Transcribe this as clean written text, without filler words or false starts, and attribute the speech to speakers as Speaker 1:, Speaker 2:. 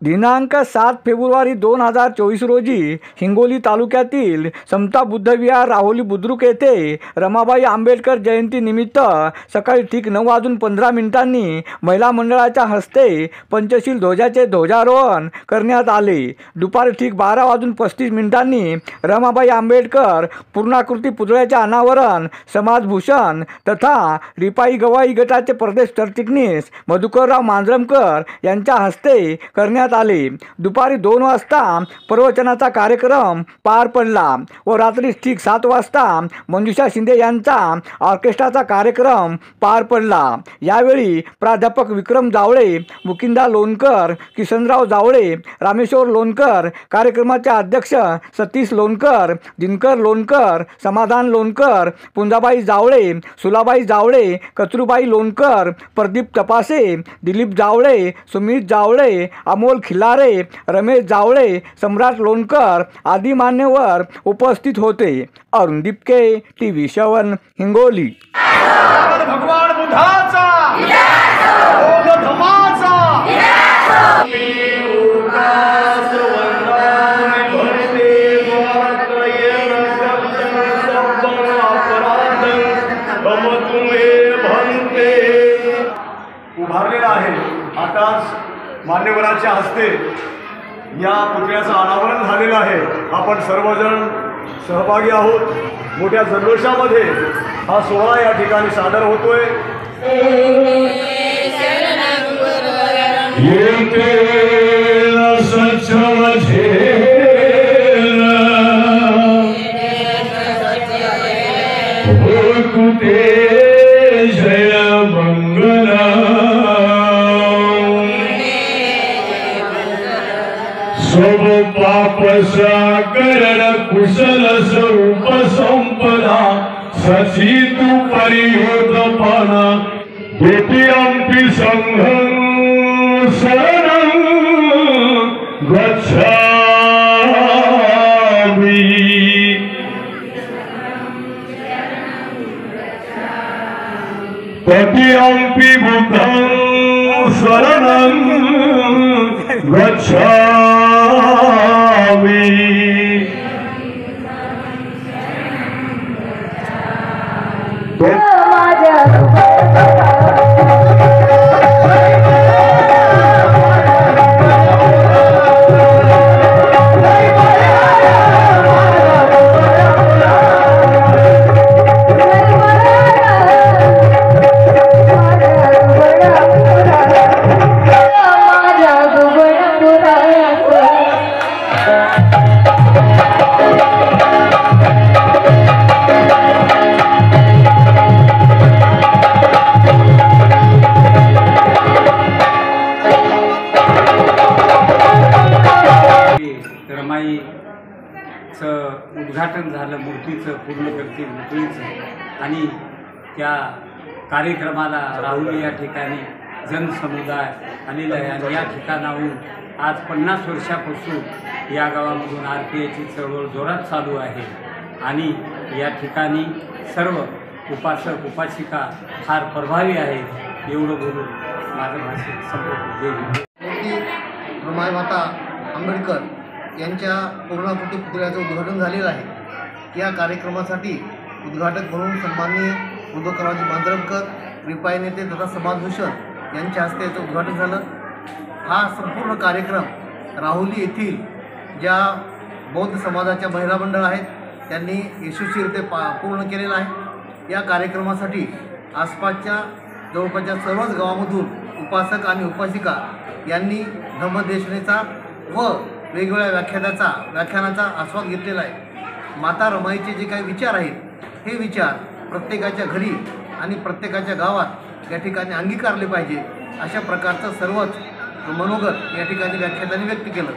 Speaker 1: दिनांक 7 फेब्रुवारी 2024 रोजी हिंगोली तालुक्यातील समता बुद्धविहार राहुली बुद्रुक येथे रमाबाई आंबेडकर जयंतीनिमित्त सकाळी ठीक 9:15 महिला मंडळाच्या हस्ते पंचशील ध्वजाचे ध्वजारोहण करण्यात आले। दुपारी ठीक 12:35 रमाबाई आंबेडकर पूर्णाकृती पुतळ्याचे अनावरण समाजभूषण तथा रिपाई गवाई गटाचे प्रदेश सरचिटणीस मधुकरराव मांजरमकर यांच्या हस्ते करण्यात आले। दुपारी 2 वाजता प्रवचनाचा कार्यक्रम पार पडला व रात्री ठीक 7 वाजता मंजुषा शिंदे यांचा ऑर्केस्ट्राचा कार्यक्रम पार पडला। यावेळी प्राध्यापक विक्रम जावळे, मुकिंदा लोणकर, किसनराव जावळे, रामेश्वर लोणकर, कार्यक्रमाचे अध्यक्ष सतीश लोणकर, दिनकर लोणकर, समाधान लोणकर, पुंजाबाई जावळे, सुलाबाई जावळे, कचरूबाई लोणकर, प्रदीप तपासे, दिलीप जावळे, सुमित जावळे, अमोल खिलारे, रमेश जावळे, सम्राट लोणकर आदी मान्यवर उपस्थित होते। अरुण दिपके, टीव्ही 7 हिंगोली।
Speaker 2: भगवान बुद्धाचा बौद्ध धर्माचा उभारलेला आहे। आताच मान्यवरांच्या हस्ते या पुतळ्याचं अनावरण झालेलं आहे। आपण सर्वजण सहभागी आहोत। मोठ्या जल्लोषामध्ये हा सोहळा या ठिकाणी सादर होतोय।
Speaker 3: सब पाप साकरण कुशल स्वरूप संपदा सची तू परिहोतपणा द्वितीयंपि संघं शरणं गच्छामि तृतीयंपि बुद्धं शरणं गच्छामि।
Speaker 4: रमाईचं उद्घाटन झालं, मूर्तीचं पूर्णकृती मूर्तीचं, आणि त्या कार्यक्रमाला राहुली या ठिकाणी जनसमुदाय आलेला आहे। आणि या ठिकाणाहून आज 50 वर्षापासून या गावामधून RPIची चळवळ जोरात चालू आहे आणि या ठिकाणी सर्व उपासक उपासिका फार प्रभावी आहेत। एवढं बोलून माझं भाषण संपवतो।
Speaker 5: रमाई माता आंबेडकर यांच्या पूर्णाकृती पुतळ्याचं उद्घाटन झालेलं आहे। या कार्यक्रमासाठी उद्घाटक म्हणून सन्माननीय मधुकरराव मांजरमकर, रिपाई नेते तथा समाजभूषण यांच्या हस्ते याचं उद्घाटन झालं। हा संपूर्ण कार्यक्रम राहुली येथील ज्या बौद्ध समाजाच्या महिला मंडळ आहेत त्यांनी यशस्वीरित्या पूर्ण केलेला आहे। या कार्यक्रमासाठी आसपासच्या जवळपासच्या सर्वच गावामधून उपासक आणि उपासिका यांनी धम्मदेशनेचा व वेगवेगळ्या व्याख्यानाचा आस्वाद घेतलेला आहे। माता रमाईचे जे काही विचार आहेत हे विचार प्रत्येकाच्या घरी आणि प्रत्येकाच्या गावात या ठिकाणी अंगीकारले पाहिजे, अशा प्रकारचं सर्वच मनोगत या ठिकाणी व्याख्यात्यांनी व्यक्त केलं।